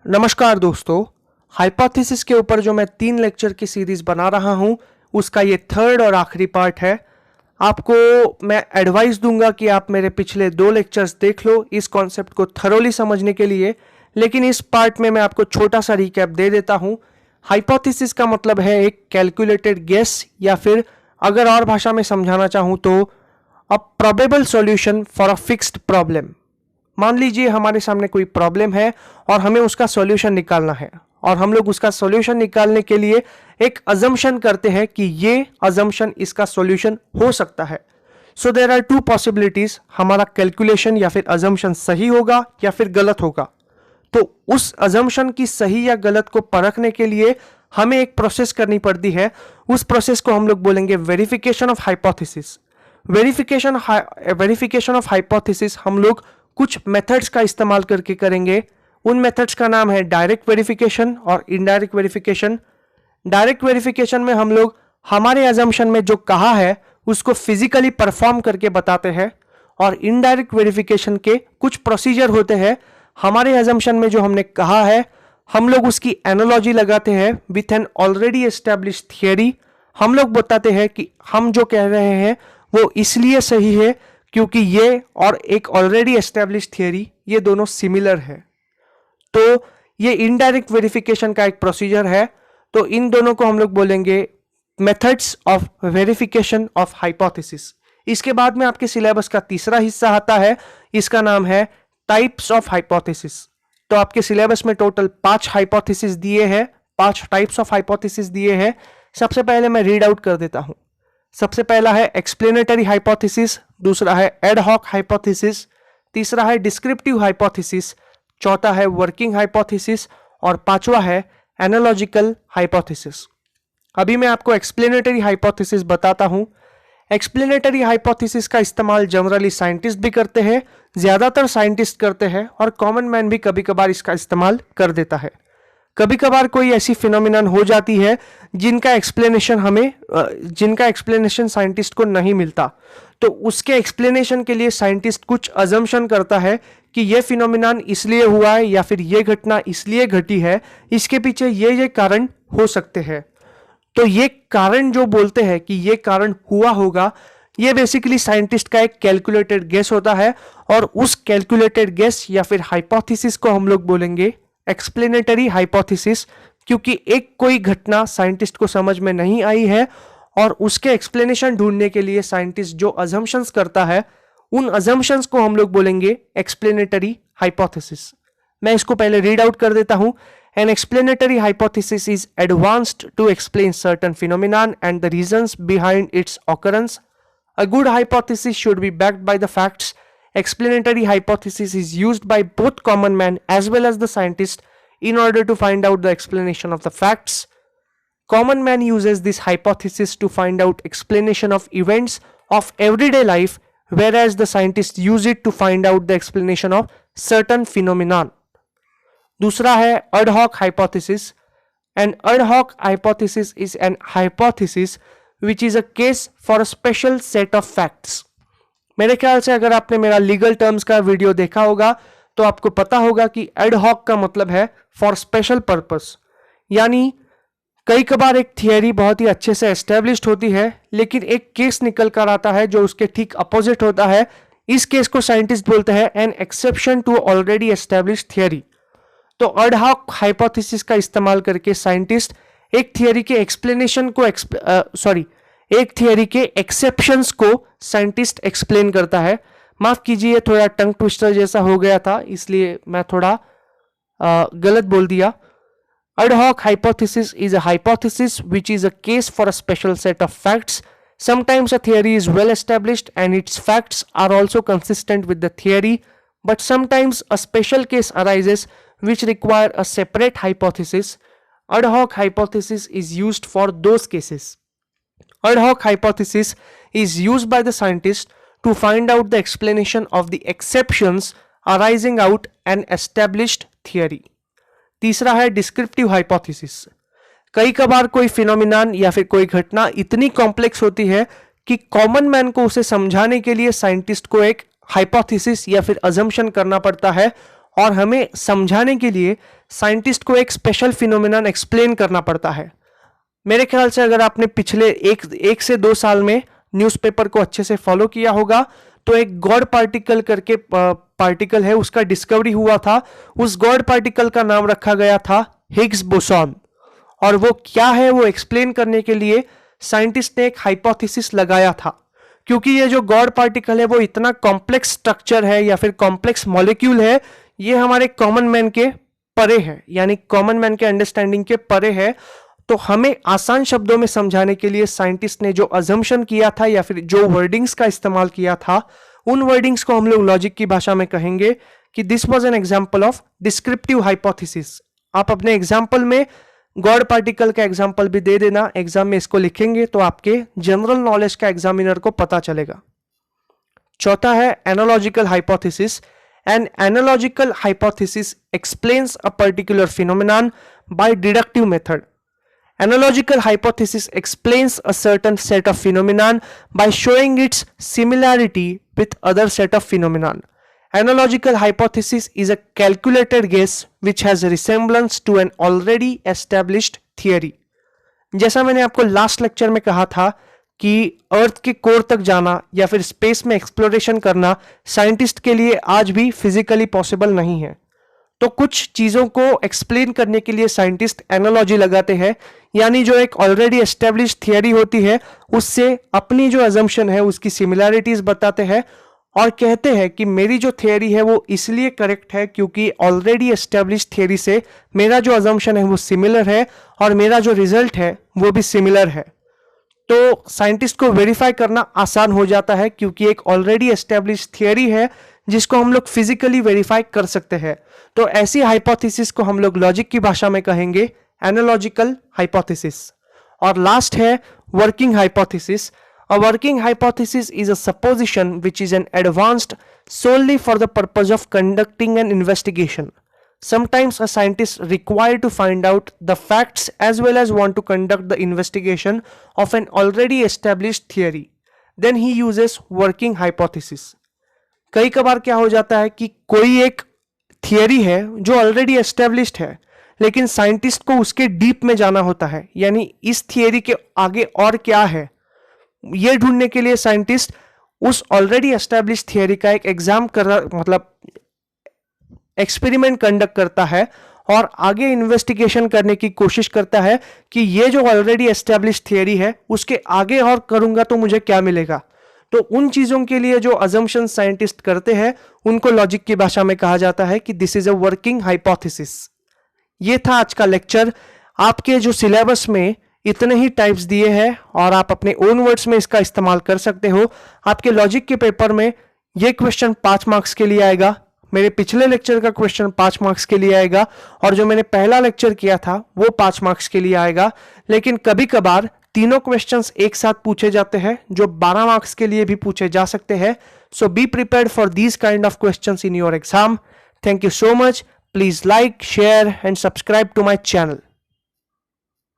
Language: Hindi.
नमस्कार दोस्तों। हाइपोथेसिस के ऊपर जो मैं 3 लेक्चर की सीरीज बना रहा हूं उसका ये थर्ड और आखिरी पार्ट है। आपको मैं एडवाइस दूंगा कि आप मेरे पिछले 2 लेक्चर्स देख लो इस कॉन्सेप्ट को थरोली समझने के लिए, लेकिन इस पार्ट में मैं आपको छोटा सा रिकैप दे देता हूं। हाइपोथेसिस का मतलब है एक कैलकुलेटेड गेस, या फिर अगर और भाषा में समझाना चाहूं तो अ probable solution for a fixed problem. मान लीजिए हमारे सामने कोई प्रॉब्लम है और हमें उसका सॉल्यूशन निकालना है, और हम लोग उसका सॉल्यूशन निकालने के लिए एक अजम्पशन करते हैं कि ये अजम्पशन इसका सॉल्यूशन हो सकता है। सो देयर आर 2 पॉसिबिलिटीज, हमारा कैलकुलेशन या फिर अजम्पशन सही होगा या फिर गलत होगा। तो उस अजम्पशन की सही या गलत को परखने के लिए हमें एक प्रोसेस करनी पड़ती है। उस प्रोसेस को हम लोग बोलेंगे verification of hypothesis. Verification of hypothesis हम लोग कुछ मेथड्स का इस्तेमाल करके करेंगे। उन मेथड्स का नाम है डायरेक्ट वेरिफिकेशन और इनडायरेक्ट वेरिफिकेशन। डायरेक्ट वेरिफिकेशन में हम लोग हमारे अजम्पशन में जो कहा है उसको फिजिकली परफॉर्म करके बताते हैं, और इनडायरेक्ट वेरिफिकेशन के कुछ प्रोसीजर होते हैं। हमारे अजम्पशन में जो हमने कहा है हम लोग उसकी एनालॉजी लगाते हैं with an already established theory. हम लोग बताते हैं कि हम जो कह रहे हैं वो इसलिए सही है क्योंकि ये और एक ऑलरेडी एस्टैब्लिश्ड थियरी ये दोनों सिमिलर है। तो ये इनडायरेक्ट वेरिफिकेशन का एक प्रोसीजर है। तो इन दोनों को हम लोग बोलेंगे methods of verification of hypothesis. इसके बाद में आपके सिलेबस का तीसरा हिस्सा आता है, इसका नाम है टाइप्स ऑफ हाइपोथेसिस। तो आपके सिलेबस में टोटल 5 हाइपोथेसिस दिए हैं, 5 टाइप्स ऑफ हाइपोथेसिस दिए हैं। सबसे पहले मैं रीड आउट कर देता हूं। सबसे पहला है एक्सप्लेनेटरी हाइपोथेसिस, दूसरा है एड हॉक हाइपोथेसिस, तीसरा है डिस्क्रिप्टिव हाइपोथेसिस, चौथा है वर्किंग हाइपोथेसिस और पांचवा है एनालॉजिकल हाइपोथेसिस। अभी मैं आपको एक्सप्लेनेटरी हाइपोथेसिस बताता हूं। एक्सप्लेनेटरी हाइपोथेसिस का इस्तेमाल जनरली साइंटिस्ट भी करते हैं, ज्यादातर साइंटिस्ट करते हैं, और कॉमन मैन भी कभी कभार इसका इस्तेमाल कर देता है। कभी कभार कोई ऐसी फिनोमिनन हो जाती है जिनका एक्सप्लेनेशन साइंटिस्ट को नहीं मिलता, तो उसके एक्सप्लेनेशन के लिए साइंटिस्ट कुछ अजम्पशन करता है कि यह फिनोमिनन इसलिए हुआ है या फिर यह घटना इसलिए घटी है, इसके पीछे ये कारण हो सकते हैं। तो ये कारण जो बोलते हैं कि ये कारण हुआ होगा, ये बेसिकली साइंटिस्ट का एक कैलकुलेटेड गेस होता है, और उस कैलकुलेटेड गेस या फिर हाइपोथेसिस को हम लोग बोलेंगे एक्सप्लेनेटरी हाइपोथेसिस। क्योंकि एक कोई घटना साइंटिस्ट को समझ में नहीं आई है और उसके एक्सप्लेनेशन ढूंढने के लिए साइंटिस्ट जो अजम्पशंस करता है उन अजम्पशंस को हम लोग बोलेंगे एक्सप्लेनेटरी हाइपोथेसिस। मैं इसको पहले रीड आउट कर देता हूं। An explanatory hypothesis is advanced to explain certain phenomenon and the reasons behind its occurrence. A good hypothesis should be backed by the facts. Explanatory hypothesis is used by both common man as well as the scientist in order to find out the explanation of the facts. Common man uses this hypothesis to find out explanation of events of everyday life, whereas the scientists use it to find out the explanation of certain phenomenon. दूसरा है ad hoc hypothesis. An ad hoc hypothesis is an hypothesis which is a case for a special set of facts. मेरे ख्याल से अगर आपने मेरा लीगल टर्म्स का वीडियो देखा होगा तो आपको पता होगा कि ad hoc का मतलब है फॉर स्पेशल पर्पस। यानी कई कबार एक थियरी बहुत ही अच्छे से एस्टेब्लिश्ड होती है, लेकिन एक केस निकल कर आता है जो उसके ठीक अपोजिट होता है। इस केस को साइंटिस्ट बोलते हैं an exception to already established theory. तो ad hoc हाइपोथेसिस का इस्तेमाल करके साइंटिस्ट एक थियरी के एक्सप्लेनेशन को एक थियरी के एक्सेप्शंस को साइंटिस्ट एक्सप्लेन करता है। माफ कीजिए, थोड़ा टंग ट्विस्टर जैसा हो गया था, इसलिए मैं थोड़ा गलत बोल दिया। Ad hoc hypothesis is a hypothesis which is a case for a special set of facts. Sometimes a theory is well established and its facts are also consistent with the theory, but sometimes a special case arises which require a separate hypothesis. Ad hoc hypothesis is used for those cases. Ad hoc hypothesis is used by the scientist to find out the explanation of the exceptions arising out an established theory. तीसरा है डिस्क्रिप्टिव हाइपोथेसिस। कई कबार कोई फिनोमिनन या फिर कोई घटना इतनी कॉम्प्लेक्स होती है कि कॉमन मैन को उसे समझाने के लिए साइंटिस्ट को एक हाइपोथेसिस या फिर अजम्पशन करना पड़ता है, और हमें समझाने के लिए साइंटिस्ट को एक स्पेशल फिनोमिनन एक्सप्लेन करना पड़ता है। मेरे ख्याल से अगर आपने पिछले एक से 2 साल में न्यूज़पेपर को अच्छे से फॉलो किया होगा तो एक गॉड पार्टिकल करके पार्टिकल है, उसका डिस्कवरी हुआ था। उस गॉड पार्टिकल का नाम रखा गया था हिग्स बोसॉन, और वो क्या है वो एक्सप्लेन करने के लिए साइंटिस्ट ने एक हाइपोथेसिस लगाया था। क्योंकि ये जो गॉड पार्टिकल है वो इतना कॉम्प्लेक्स स्ट्रक्चर है या फिर कॉम्प्लेक्स मॉलिक्यूल है, ये हमारे कॉमन मैन के परे है, यानी कॉमन मैन के अंडरस्टैंडिंग के परे है। तो हमें आसान शब्दों में समझाने के लिए साइंटिस्ट ने जो अजम्पशन किया था या फिर जो वर्डिंग्स का इस्तेमाल किया था, उन वर्डिंग्स को हम लोग लॉजिक की भाषा में कहेंगे कि this was an example of descriptive hypothesis. आप अपने एग्जांपल में गॉड पार्टिकल का एग्जांपल भी दे देना, एग्जाम में इसको लिखेंगे तो आपके जनरल नॉलेज का एग्जामिनर को पता चलेगा। चौथा है analogical hypothesis. An analogical hypothesis explains a particular phenomenon by deductive method. Analogical hypothesis explains a certain set of phenomenon by showing its similarity with other set of phenomenon. Analogical hypothesis is a calculated guess which has resemblance to an already established theory. जैसा मैंने आपको लास्ट लेक्चर में कहा था कि अर्थ के कोर तक जाना या फिर स्पेस में एक्सप्लोरेशन करना साइंटिस्ट के लिए आज भी फिजिकली पॉसिबल नहीं है। तो कुछ चीजों को एक्सप्लेन करने के लिए साइंटिस्ट एनालॉजी लगाते हैं, यानी जो एक ऑलरेडी एस्टेब्लिश थियरी होती है उससे अपनी जो अजम्पशन है उसकी सिमिलैरिटीज बताते हैं और कहते हैं कि मेरी जो थियरी है वो इसलिए करेक्ट है क्योंकि ऑलरेडी एस्टेब्लिश थियरी से मेरा जो अजम्पशन है वो सिमिलर है और मेरा जो रिजल्ट है वो भी सिमिलर है। तो साइंटिस्ट को वेरीफाई करना आसान हो जाता है क्योंकि एक ऑलरेडी एस्टेब्लिश थियरी है जिसको हम लोग फिजिकली वेरीफाई कर सकते हैं। तो ऐसी हाइपोथेसिस को हम लोग लॉजिक की भाषा में कहेंगे एनालॉजिकल हाइपोथेसिस। और लास्ट है working hypothesis. A working hypothesis is a supposition which is an advanced solely for the purpose of conducting an investigation. Sometimes a scientist required to find out the facts as well as want to conduct the investigation of an already established theory. Then he uses working hypothesis. कई कबार क्या हो जाता है कि कोई एक थियरी है जो ऑलरेडी एस्टेब्लिश्ड है लेकिन साइंटिस्ट को उसके डीप में जाना होता है, यानी इस थियरी के आगे और क्या है ये ढूंढने के लिए साइंटिस्ट उस ऑलरेडी एस्टेब्लिश थियरी का एक एग्जाम मतलब एक्सपेरिमेंट कंडक्ट करता है और आगे इन्वेस्टिगेशन करने की कोशिश करता है कि ये जो ऑलरेडी एस्टेब्लिश थियरी है उसके आगे और करूंगा तो मुझे क्या मिलेगा। तो उन चीजों के लिए जो अजम्पशन साइंटिस्ट करते हैं उनको लॉजिक की भाषा में कहा जाता है कि this is a working hypothesis. ये था आज का लेक्चर। आपके जो सिलेबस में इतने ही टाइप्स दिए हैं और आप अपने ओन वर्ड्स में इसका इस्तेमाल कर सकते हो। आपके लॉजिक के पेपर में ये क्वेश्चन 5 मार्क्स के लिए आएगा, मेरे पिछले लेक्चर का क्वेश्चन 5 मार्क्स के लिए आएगा और जो मैंने पहला लेक्चर किया था वो 5 मार्क्स के लिए आएगा। लेकिन कभी कभार तीनों क्वेश्चंस एक साथ पूछे जाते हैं जो 12 मार्क्स के लिए भी पूछे जा सकते हैं। So be prepared for these kind of questions in your exam. Thank you so much. Please like, share and subscribe to my channel.